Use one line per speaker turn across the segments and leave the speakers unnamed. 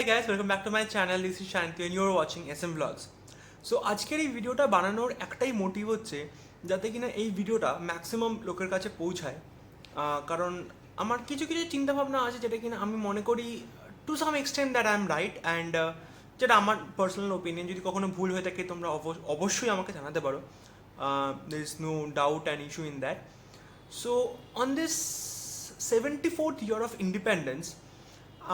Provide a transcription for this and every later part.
Hey guys, welcome back to my channel. This is Shanti and you're watching SM Vlogs. So আজকের এই ভিডিওটা বানানোর একটাই motive হচ্ছে যাতে কিনা এই ভিডিওটা ম্যাক্সিমাম লোকের কাছে পৌঁছায়। কারণ আমার কিছু কিছু চিন্তাভাবনা আছে যেটা কিনা আমি মনে করি to some extent that I am right and যেটা আমার পার্সোনাল ওপিনিয়ন। যদি কখনো ভুল হয়ে থাকে তোমরা অবশ্যই আমাকে জানাতে পারো। There is no doubt and issue in that. So on this 74th year of independence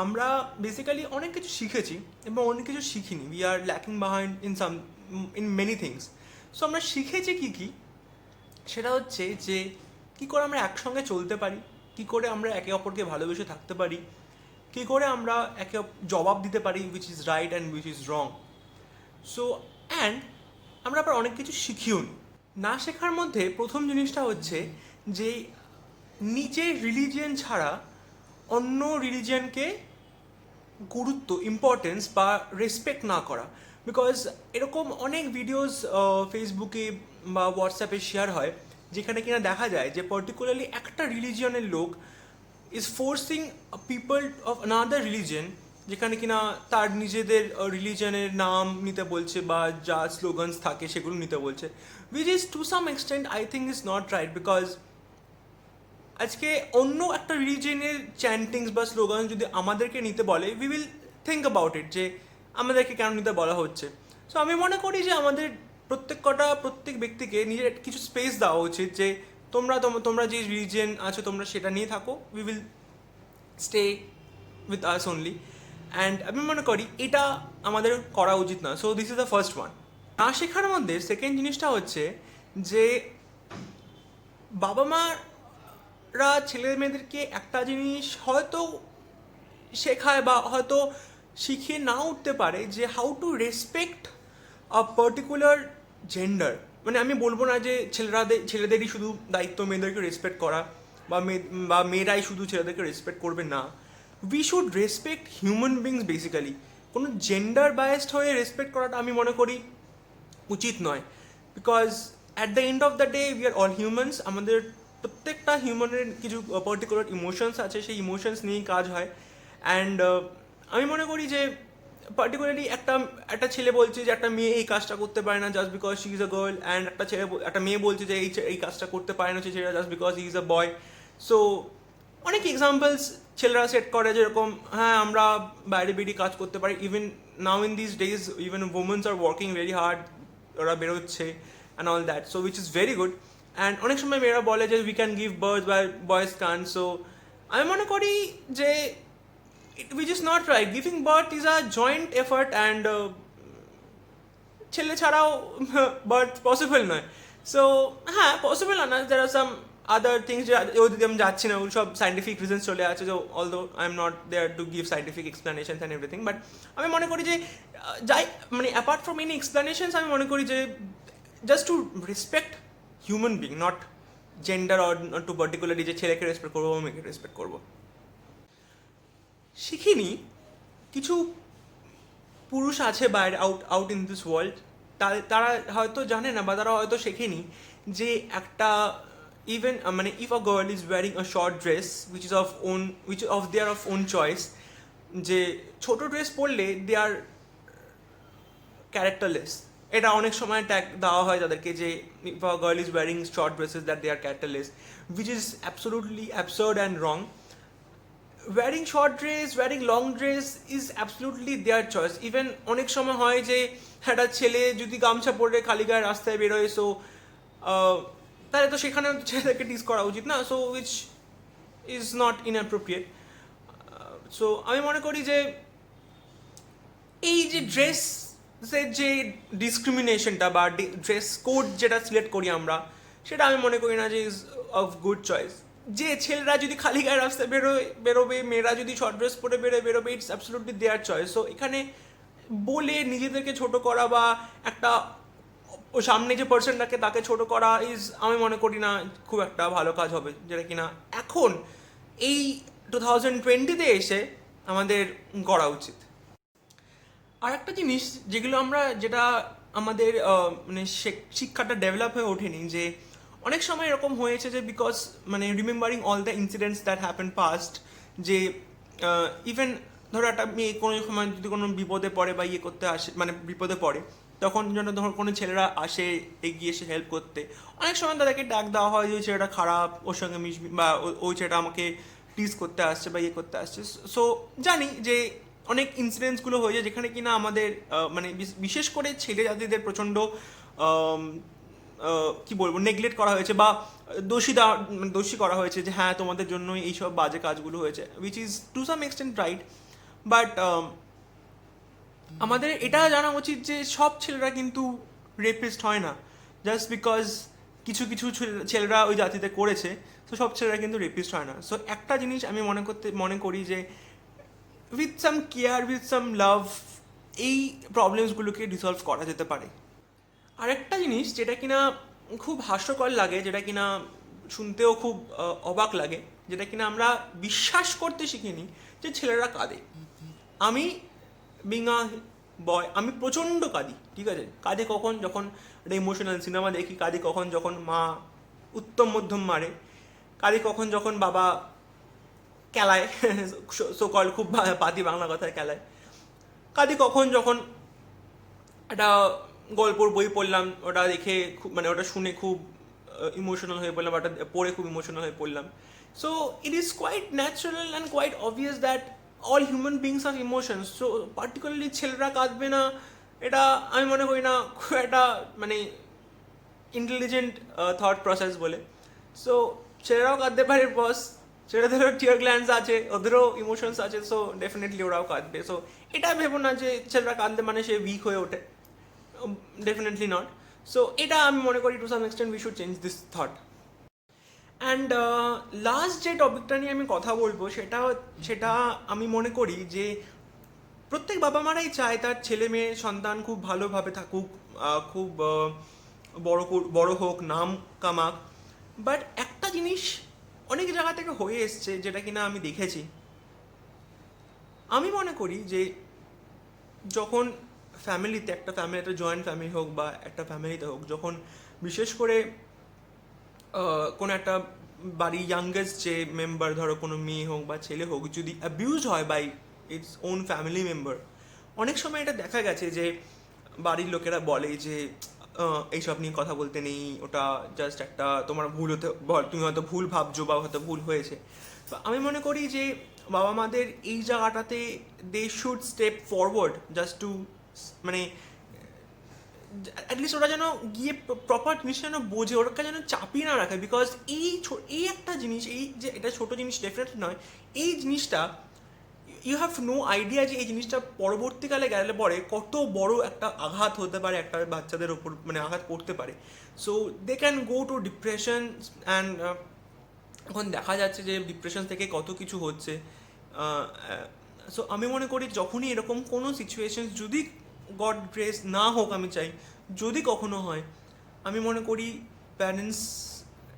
আমরা বেসিক্যালি অনেক কিছু শিখেছি এবং অনেক কিছু শিখিনি। We are lacking behind in many things. So আমরা শিখেছি কী কী, সেটা হচ্ছে যে কী করে আমরা একসঙ্গে চলতে পারি, কী করে আমরা একে অপরকে ভালোবেসে থাকতে পারি, কী করে আমরা জবাব দিতে পারি which is right and which is wrong. So and আমরা আবার অনেক কিছু শিখিও নি। না শেখার মধ্যে প্রথম জিনিসটা হচ্ছে যে নিজের রিলিজিয়ন ছাড়া অন্য রিলিজিয়নকে গুরুত্ব, ইম্পর্টেন্স বা রেসপেক্ট না করা। বিকজ এরকম অনেক ভিডিওস ফেসবুকে বা হোয়াটসঅ্যাপে শেয়ার হয় যেখানে কিনা দেখা যায় যে পার্টিকুলারলি একটা রিলিজিয়নের লোক is forcing people of another religion, যেখানে কিনা তার নিজেদের রিলিজিয়নের নাম নিতে বলছে বা যা স্লোগানস থাকে সেগুলো নিতে বলছে, which is to some extent I think is not right. Because আজকে অন্য একটা রিলিজিয়নের চ্যান্টিংস বা স্লোগান যদি আমাদেরকে নিতে বলে, we will think about it যে আমাদেরকে কেন নিতে বলা হচ্ছে। সো আমি মনে করি যে আমাদের প্রত্যেক ব্যক্তিকে নিজের কিছু স্পেস দেওয়া উচিত যে তোমরা যে রিলিজিয়ন আছো তোমরা সেটা নিয়ে থাকো, we will stay with us only. And আমি মনে করি এটা আমাদের করা উচিত না। So this is the first one. না শেখার মধ্যে সেকেন্ড জিনিসটা হচ্ছে যে বাবা মারা ছেলে মেয়েদেরকে একটা জিনিস হয়তো শেখায় বা হয়তো শিখিয়ে নাও উঠতে পারে যে how to respect a particular gender. মানে আমি বলবো না যে ছেলেদেরই শুধু দায়িত্ব মেয়েদেরকে রেসপেক্ট করা বা মেয়েরাই শুধু ছেলেদেরকে রেসপেক্ট করবে, না। We should respect human beings basically. কোনো জেন্ডার বায়াসড হয়ে রেসপেক্ট করাটা আমি মনে করি উচিত নয়। Because at the end of the day we are all humans. আমাদের প্রত্যেকটা হিউম্যানের কিছু পার্টিকুলার ইমোশনস আছে, সেই ইমোশনস নিয়েই কাজ হয়। অ্যান্ড আমি মনে করি যে পার্টিকুলারলি একটা ছেলে বলছে যে একটা মেয়ে এই কাজটা করতে পারে না just because she is a girl, and একটা মেয়ে বলছে যে এই কাজটা করতে পারে না সেটা just because he is a boy. So অনেক এক্সাম্পলস ছেলেরা সেট করে যেরকম হ্যাঁ আমরা বাইরে বেরিয়ে কাজ করতে পারি। Even now in this days even womens are working very hard, ওরা বেরোচ্ছে and all that, so which is very good. And অনেক সময় মেয়েরা বলে যে we can give birth by boys can. So আমি মনে করি যে which is not right. Giving birth is a joint effort and ছেলে ছাড়াও বার্থ পসিবল নয়। সো হ্যাঁ পসিবল না, there are some other things ওদিকে আমি যাচ্ছি না, ওগুলো সব সাইন্টিফিক রিজনস চলে আছে। যে although I am not there to give scientific explanations and everything, but আমি মনে করি যে যাই মানে অ্যাপার্ট ফ্রম এনি এক্সপ্লেনেশনস আমি মনে করি যে just to respect human being, not gender or not to particularly যে ছেলেকে রেসপেক্ট করবো বা মেয়েকে রেসপেক্ট করবো। শিখিনি কিছু পুরুষ আছে বাইরে আউট ইন দিস ওয়ার্ল্ড, তারা হয়তো জানে না বা তারা হয়তো শেখেনি যে একটা ইভেন মানে if a girl is wearing a short dress which of their of own choice, যে ছোটো ড্রেস পরলে দে আর ক্যারেক্টারলেস। এটা অনেক সময় ট্যাগ দেওয়া হয় তাদেরকে যে if a girl is wearing short dresses that they are characterless, which is absolutely absurd and wrong. Wearing short dress, wearing long dress is absolutely their choice. Even অনেক সময় হয় যে একটা ছেলে যদি গামছা পরে খালি গায়ে রাস্তায় বেরোয়, সো তাহলে তো সেখানে ছেলেদেরকে টিজ করা উচিত না। So which is not inappropriate. So আমি মনে করি যে এই যে ড্রেসের যে ডিসক্রিমিনেশনটা বা ড্রেস কোড যেটা সিলেক্ট করি আমরা, সেটা আমি মনে করি না যে ইজ অফ গুড চয়েস। যে ছেলেরা যদি খালি গায়ে রাস্তায় বেরোবে, মেয়েরা যদি শর্ট ড্রেস পরে বেরোবে, it's absolutely their choice. So এখানে বলে নিজেদেরকে ছোট করা বা একটা সামনে যে পার্সনটাকে তাকে ছোট করা ইজ আমি মনে করি না খুব একটা ভালো কাজ হবে, যেটা কিনা এখন এই 2020-তে এসে আমাদের করা উচিত। আর একটা জিনিস যেটা আমাদের মানে শিক্ষাটা ডেভেলপ হয়ে ওঠেনি, যে অনেক সময় এরকম হয়েছে যে বিকজ মানে remembering all the incidents that happen past, যে ইভেন ধরো একটা মেয়ে কোনো সময় যদি কোনো বিপদে পড়ে বা ইয়ে করতে আসে, মানে বিপদে পড়ে, তখন যেন ধর কোনো ছেলেরা আসে এগিয়ে এসে হেল্প করতে, অনেক সময় তাদেরকে ডাক দেওয়া হয় যে ওই ছেলেটা খারাপ, ওর সঙ্গে মিশবি, বা ওই ছেলেটা আমাকে টিজ করতে আসছে বা ইয়ে করতে আসছে। সো জানি যে অনেক ইনসিডেন্টসগুলো হয়ে যায় যেখানে কিনা আমাদের মানে বিশেষ করে ছেলে জাতিদের প্রচণ্ড কি বলবো নেগলেক্ট করা হয়েছে বা দোষী করা হয়েছে যে হ্যাঁ তোমাদের জন্যই এইসব বাজে কাজগুলো হয়েছে, which is to some extent right. But আমাদের এটা জানা উচিত যে সব ছেলেরা কিন্তু রেপিস্ট হয় না। জাস্ট বিকজ কিছু কিছু ছেলেরা ওই জাতিতে করেছে, তো সব ছেলেরা কিন্তু রেপিস্ট হয় না। সো একটা জিনিস আমি মনে করি যে with some care, with some love, এই প্রবলেমসগুলোকে রিসলভ করা যেতে পারে। আরেকটা জিনিস যেটা কিনা খুব হাস্যকর লাগে, যেটা কিনা শুনতেও খুব অবাক লাগে, যেটা কিনা আমরা বিশ্বাস করতে শিখিনি, যে ছেলেরা কাঁদে। আমি বিং আ বয়, আমি প্রচণ্ড কাঁদি, ঠিক আছে। কাঁদে কখন? যখন একটা ইমোশনাল সিনেমা দেখি, কাঁদি কখন যখন মা উত্তম মধ্যম মারে, কাঁদি কখন যখন বাবা খেলায় সকল খুব পাতি বাংলা কথায় খেলায়, কাঁদি কখন যখন একটা গল্পর বই পড়লাম, ওটা দেখে খুব মানে ওটা শুনে খুব ইমোশনাল হয়ে পড়লাম, ওটা পড়ে খুব ইমোশনাল হয়ে পড়লাম। So it is quite natural and quite obvious that all human beings are emotions. So particularly ছেলেরা কাঁদবে না, এটা আমি মনে করি না খুব একটা মানে ইন্টেলিজেন্ট থট প্রসেস বলে। সো ছেলেরাও কাঁদতে পারে, বস, ছেলেদেরও টিয়ার গ্ল্যান্ডস আছে, ওদেরও ইমোশনস আছে, সো ডেফিনেটলি ওরাও কাঁদবে। সো এটা ভেবো না যে ছেলেরা কাঁদলে মানে সে উইক হয়ে ওঠে, ডেফিনেটলি নট। সো এটা আমি মনে করি to some extent we should change this thought. And last যে টপিকটা নিয়ে আমি কথা বলবো সেটা আমি মনে করি যে প্রত্যেক বাবা মারাই চায় তার ছেলে মেয়ে সন্তান খুব ভালোভাবে থাকুক, খুব বড় হোক, নাম কামাক। বাট একটা জিনিস অনেক জায়গা থেকে হয়ে এসছে, যেটা কিনা আমি দেখেছি। আমি মনে করি যে যখন ফ্যামিলিতে, একটা জয়েন্ট ফ্যামিলি হোক বা একটা ফ্যামিলিতে হোক, যখন বিশেষ করে কোনো একটা বাড়ি ইয়াংগেস্ট যে মেম্বার, ধরো কোনো মেয়ে হোক বা ছেলে হোক, যদি অ্যাবিউজ হয় by its own family member, অনেক সময় এটা দেখা গেছে যে বাড়ির লোকেরা বলে যে এইসব নিয়ে কথা বলতে নেই, ওটা জাস্ট একটা তোমার ভুল হতে, তুমি হয়তো ভুল ভাবছো বা হয়তো ভুল হয়েছে। তো আমি মনে করি যে বাবা মাদের এই জায়গাটাতে they should step forward just to মানে অ্যাটলিস্ট ওরা যেন গিয়ে প্রপার জিনিসটা যেন বোঝে, ওরা যেন চাপিয়ে না রাখে। বিকজ এই একটা জিনিস, এই যে এটা ছোটো জিনিস ডেফিনেটলি নয়, এই জিনিসটা ইউ হ্যাভ নো আইডিয়া যে এই জিনিসটা পরবর্তীকালে গেলে পরে কত বড় একটা আঘাত হতে পারে, একটা বাচ্চাদের ওপর মানে আঘাত পড়তে পারে। So they can go to depression and এখন দেখা যাচ্ছে যে ডিপ্রেশন থেকে কত কিছু হচ্ছে। সো আমি মনে করি যখনই এরকম কোনো সিচুয়েশন, যদি গড গ্রেস না হোক, আমি চাই যদি কখনো হয়, আমি মনে করি প্যারেন্টস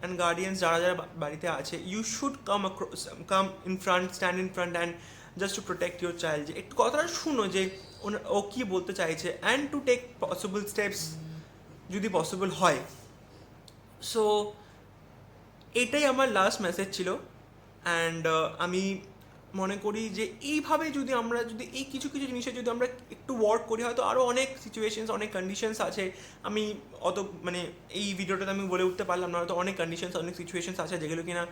অ্যান্ড গার্ডিয়ানস যারা যারা বাড়িতে আছে, you should come in front, stand in front and just to protect your child. যে একটু কথাটা শুনো যে ও কী বলতে চাইছে, and to take possible steps যদি পসিবল হয়। সো এটাই আমার লাস্ট মেসেজ ছিল। অ্যান্ড আমি মনে করি যে এইভাবে যদি আমরা এই কিছু কিছু জিনিসে যদি আমরা একটু ওয়ার্ক করি, হয়তো আরও অনেক সিচুয়েশনস, অনেক কন্ডিশনস আছে। আমি অত মানে এই ভিডিওটাতে আমি বলে উঠতে পারলাম না, হয়তো অনেক কন্ডিশনস, অনেক সিচুয়েশনস আছে যেগুলো কিনা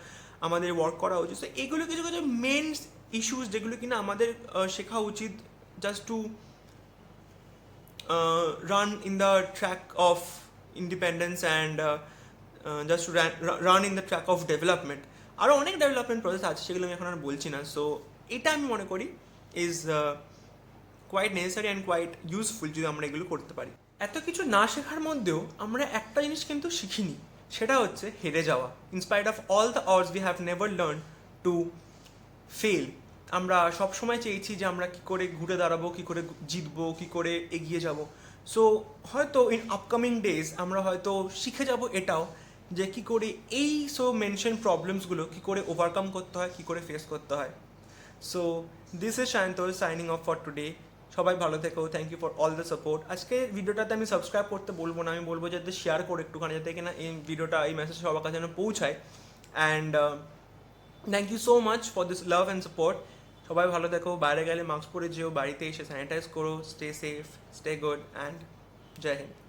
আমাদের ওয়ার্ক করা উচিত। তো এগুলো কিছু কিছু মেন ইস্যুস যেগুলো কিনা আমাদের শেখা উচিত, just to run in the track of independence and just to run in the track of development. আরও অনেক ডেভেলপমেন্ট প্রসেস আছে, সেগুলো আমি এখন আর বলছি না। সো এটা আমি মনে করি is quite necessary and quite useful যদি আমরা এগুলো করতে পারি। এত কিছু না শেখার মধ্যেও আমরা একটা জিনিস কিন্তু শিখিনি, সেটা হচ্ছে হেরে যাওয়া। In spite of all the odds we have never learn to fail. আমরা সবসময় চেয়েছি যে আমরা কী করে ঘুরে দাঁড়াবো, কী করে জিতবো, কী করে এগিয়ে যাব। সো হয়তো ইন আপকামিং ডেজ আমরা হয়তো শিখে যাব এটাও, যে কী করে এই মেনশন প্রবলেমসগুলো কী করে ওভারকাম করতে হয়, কী করে ফেস করতে হয়। So this is Sayantosh signing off for today. সবাই ভালো থেকো, thank you for all the support. আজকে ভিডিওটাতে আমি সাবস্ক্রাইব করতে বলবো না, আমি বলবো যাতে শেয়ার করে একটুখানি, যাতে কিনা এই ভিডিওটা, এই মেসেজ সবার কাছে যেন পৌঁছায়। And thank you so much for this love and support. সবাই ভালো থেকো, বাইরে গেলে মাস্ক পরে যেও, বাড়িতে এসে স্যানিটাইজ করো, stay safe, stay good and জয় হিন্দ।